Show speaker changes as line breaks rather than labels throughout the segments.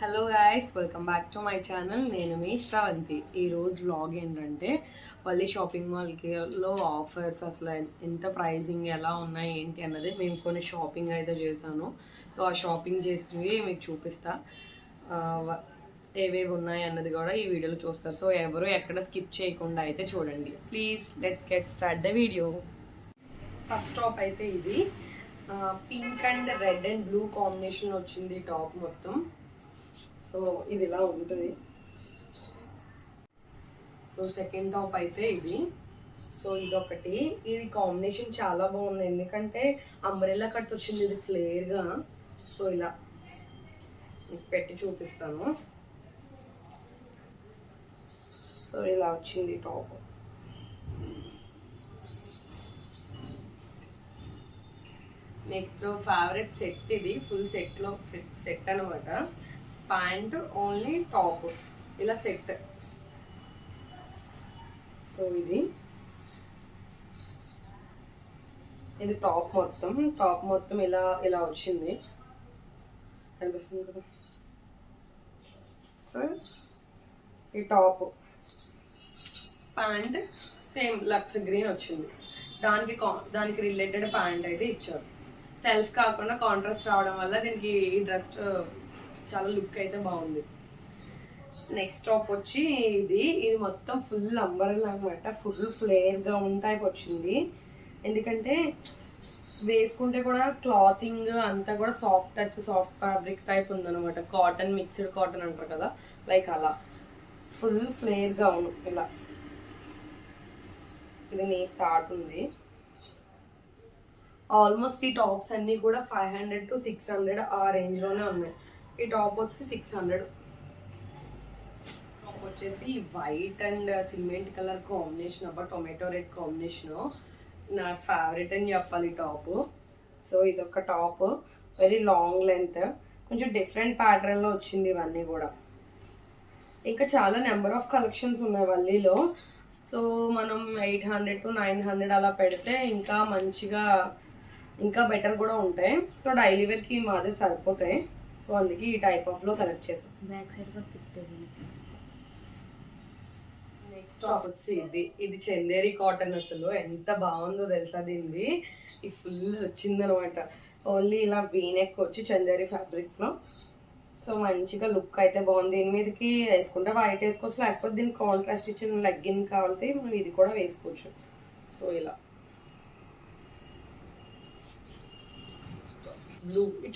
Hello guys, welcome back to my channel. నేను మీ శ్రావంతి. ఈరోజు vlog ఏంటంటే మళ్ళీ షాపింగ్ మాల్కిలో ఆఫర్స్ అసలు ఎంత ప్రైజింగ్ ఎలా ఉన్నాయి ఏంటి అన్నది మేము కొన్ని షాపింగ్ అయితే చేశాను. సో ఆ షాపింగ్ చేసినవి మీకు చూపిస్తా, ఏవేవి ఉన్నాయి అన్నది కూడా ఈ వీడియోలో చూస్తారు. సో ఎవరు ఎక్కడ స్కిప్ చేయకుండా అయితే చూడండి please. Let's get start the video. First top అయితే ఇది pink and red and blue combination వచ్చింది టాప్ మొత్తం. సో ఇది ఇలా ఉంటుంది. సో సెకండ్ టాప్ అయితే ఇది. సో ఇదొకటి, ఇది కాంబినేషన్ చాలా బాగుంది ఎందుకంటే అంబ్రెల్లా కట్ వచ్చింది ఇది ఫ్లేర్గా. సో ఇలా పెట్టి చూపిస్తాను. సో ఇలా వచ్చింది టాప్. నెక్స్ట్ ఫేవరెట్ సెట్, ఇది ఫుల్ సెట్లో సెట్ అనమాట. ప్యాంట్ ఓన్లీ టాప్ ఇలా సెట్. సో ఇది టాప్ మొత్తం ఇలా ఇలా వచ్చింది, కనిపిస్తుంది కదా. సో ఈ top pant same looks green వచ్చింది. దానికి రిలేటెడ్ ప్యాంట్ అయితే ఇచ్చారు. సెల్ఫ్ కాకుండా కాంట్రాస్ట్ రావడం వల్ల దీనికి ఈ డ్రెస్ చాలా లుక్ అయితే బాగుంది. నెక్స్ట్ టాప్ వచ్చి ఇది మొత్తం ఫుల్ అంబరెల్లా అనమాట. ఫుల్ ఫ్లేర్గా టైప్ వచ్చింది ఎందుకంటే వేసుకుంటే కూడా క్లాతింగ్ అంతా కూడా soft touch, soft fabric type ఉందన్నమాట. కాటన్, మిక్స్డ్ కాటన్ అంటారు కదా, లైక్ అలా ఫుల్ ఫ్లేర్ గౌన్ ఇలా. ఇది నీ స్టార్ట్ ఉంది. ఆల్మోస్ట్ ఈ టాప్స్ అన్నీ కూడా 500 to 600 ఆ రేంజ్లోనే ఉన్నాయి. ఈ టాప్ వచ్చి 600. టాప్ వచ్చేసి white and cement colour combination, అబ్బా టొమాటో రెడ్ కాంబినేషన్ నా ఫేవరెట్ అని చెప్పాలి టాప్. సో ఇదొక టాప్, వెరీ లాంగ్ లెంత్, కొంచెం డిఫరెంట్ ప్యాటర్న్లో వచ్చింది ఇవన్నీ కూడా. ఇంకా చాలా నెంబర్ ఆఫ్ కలెక్షన్స్ ఉన్నాయి వల్లీలో. సో మనం 800 to 900 అలా పెడితే ఇంకా మంచిగా ఇంకా బెటర్ కూడా ఉంటాయి. సో డైలీ వేర్కి మాదిరి సరిపోతాయి. సో అందుకే ఈ టైప్ ఆఫ్లో సెలెక్ట్ చేసాం. బ్యాక్ సైడ్ నెక్స్ట్ టాప్ వచ్చి ఇది చందేరి కాటన్. అసలు ఎంత బాగుందో తెలుసా దీనిది. ఈ ఫుల్ వచ్చిందనమాట. ఓన్లీ ఇలా వీనెక్ వచ్చి చందేరి ఫ్యాబ్రిక్లో. సో మంచిగా లుక్ అయితే బాగుంది. దీని మీదకి వేసుకుంటే వైట్ వేసుకోవచ్చు, లేకపోతే దీనికి కాంట్రాస్ట్ ఇచ్చిన లెగ్గిన్ కావాలితే మనం ఇది కూడా వేసుకోవచ్చు. సో ఇలా బ్లూ. ఈ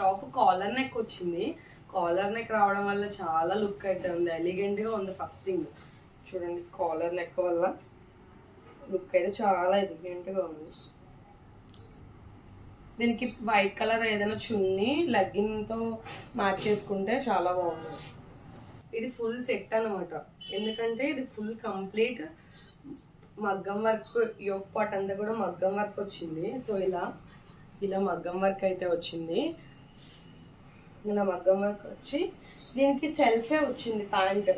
టాప్ కాలర్ నెక్ వచ్చింది. కాలర్ నెక్ రావడం వల్ల చాలా లుక్ అయితే ఉంది, ఎలిగెంట్గా ఉంది. ఫస్ట్ థింగ్ చూడండి, కాలర్ నెక్ వల్ల లుక్ అయితే చాలా ఎలిగెంట్గా ఉంది. దీనికి వైట్ కలర్ ఏదైనా చున్నీ లెగ్గింగ్తో మ్యాచ్ చేసుకుంటే చాలా బాగుంది. ఇది ఫుల్ సెట్ అనమాట, ఎందుకంటే ఇది ఫుల్ కంప్లీట్ మగ్గం వర్క్. యోక్ పాట్ అంతా కూడా మగ్గం వర్క్ వచ్చింది. సో ఇలా మగ్గం వర్క్ అయితే వచ్చింది. ఇలా మగ్గం వర్క్ వచ్చి దీనికి సెల్ఫే వచ్చింది ప్యాంట్.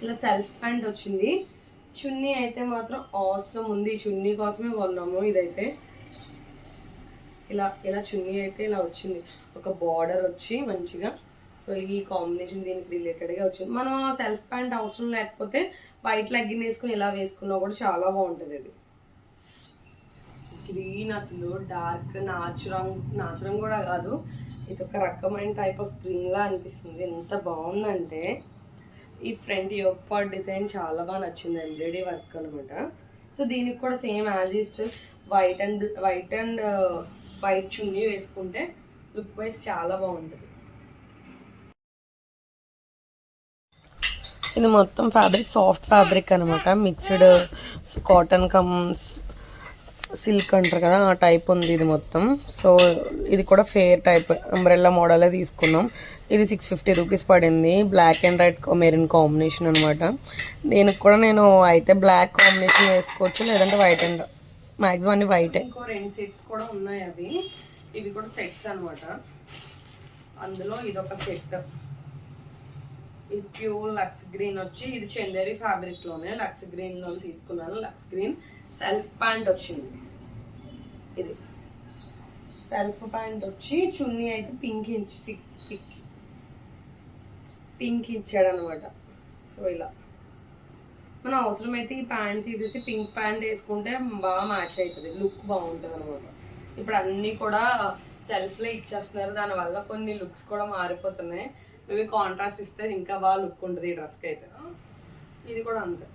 ఇలా సెల్ఫ్ ప్యాంట్ వచ్చింది. చున్నీ అయితే మాత్రం ఆసమ్ ఉంది. చున్నీ కోసమే కొన్నాము ఇదైతే. ఇలా చున్నీ అయితే ఇలా వచ్చింది, ఒక బార్డర్ వచ్చి మంచిగా. సో ఈ కాంబినేషన్ దీనికి రిలేటెడ్గా వచ్చింది. మనం సెల్ఫ్ ప్యాంట్ అవసరం లేకపోతే వైట్ లెగ్గిన్ వేసుకుని ఇలా వేసుకున్నా కూడా చాలా బాగుంటుంది. ఇది గ్రీన్, అసలు డార్క్ నాచురం కూడా కాదు, ఇది ఒక రకమైన టైప్ ఆఫ్ గ్రీన్ లా అనిపిస్తుంది. ఎంత బాగుందంటే ఈ ఫ్రంట్ యోక్ పార్ట్ డిజైన్ చాలా బాగా నచ్చింది, ఎంబ్రాయిడరీ వర్క్ అనమాట. సో దీనికి కూడా same as east white and white chunni వేసుకుంటే లుక్ వైజ్ చాలా బాగుంటుంది. ఇది మొత్తం ఫ్యాబ్రిక్ సాఫ్ట్ ఫ్యాబ్రిక్ అనమాట, మిక్స్డ్ కాటన్ కమ్స్ సిల్క్ అంటారు కదా, ఆ టైప్ ఉంది ఇది మొత్తం. సో ఇది కూడా ఫేర్ టైప్ అంబ్రెల్లా మోడలే తీసుకున్నాం. ఇది 650 రూపీస్ పడింది. Black and red maroon combination అనమాట. దీనికి కూడా నేను అయితే బ్లాక్ కాంబినేషన్ వేసుకోవచ్చు, లేదంటే వైట్ అండ్ మ్యాక్సిమం అన్ని వైటే. ఇంకో 2 సెట్స్ కూడా ఉన్నాయి, ఇవి కూడా సెట్స్ అనమాట. అందులో ఇదొక సెట్, ఇది ప్యూర్ లక్స్ గ్రీన్ వచ్చి, ఇది చందేరి ఫ్యాబ్రిక్లోనే లక్స్ గ్రీన్లో తీసుకున్నాను. లక్స్ గ్రీన్ సెల్ఫ్ ప్యాంట్ వచ్చింది. ఇది సెల్ఫ్ ప్యాంట్ వచ్చి చున్నీ అయితే పింక్ పింక్ ఇచ్చాడు అనమాట. సో ఇలా మనం అవసరమైతే ఈ ప్యాంట్ తీసేసి పింక్ ప్యాంట్ వేసుకుంటే బాగా మ్యాచ్ అవుతుంది, లుక్ బాగుంటుంది అనమాట. ఇప్పుడు అన్నీ కూడా సెల్ఫ్లో ఇచ్చేస్తున్నారు, దానివల్ల కొన్ని లుక్స్ కూడా మారిపోతున్నాయి. మేబీ కాంట్రాస్ట్ ఇస్తే ఇంకా బాగా లుక్ ఉంటుంది ఈ డ్రెస్కి అయితే. ఇది కూడా అంతే,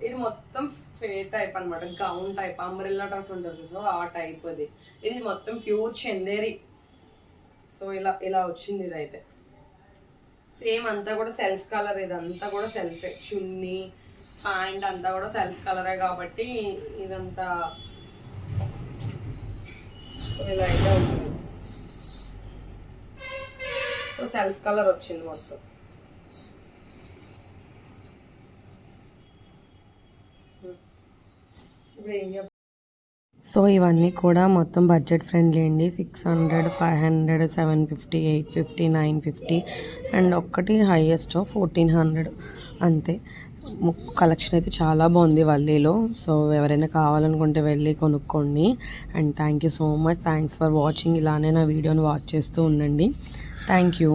ఇది మొత్తం ఫేర్ టైప్ అనమాట, గౌన్ టైప్, అంబ్రెల్లా డ్రెస్ ఉంటుంది సో ఆ టైప్. ఇది మొత్తం ప్యూర్ చందేరి. సో ఇలా ఇలా వచ్చింది ఇదైతే. సేమ్ అంతా కూడా సెల్ఫ్ కలర్, ఇదంతా కూడా సెల్ఫే, చున్నీ ప్యాంట్ అంతా కూడా సెల్ఫ్ కలరే కాబట్టి ఇదంతా సో ఇలా అయితే ఉంటుంది. సో సెల్ఫ్ కలర్ వచ్చింది మొత్తం. ఇప్పుడు ఏం చెప్ సో ఇవన్నీ కూడా మొత్తం బడ్జెట్ ఫ్రెండ్లీ అండి. 600, 500, 750, 850, 950 అండ్ ఒక్కటి హైయెస్ట్ 1400 అంతే. కలెక్షన్ అయితే చాలా బాగుంది వల్లీలో. సో ఎవరైనా కావాలనుకుంటే వెళ్ళి కొనుక్కోండి. And thank you so much, thanks for watching. ఇలానే నా వీడియోని వాచ్ చేస్తూ ఉండండి. Thank you.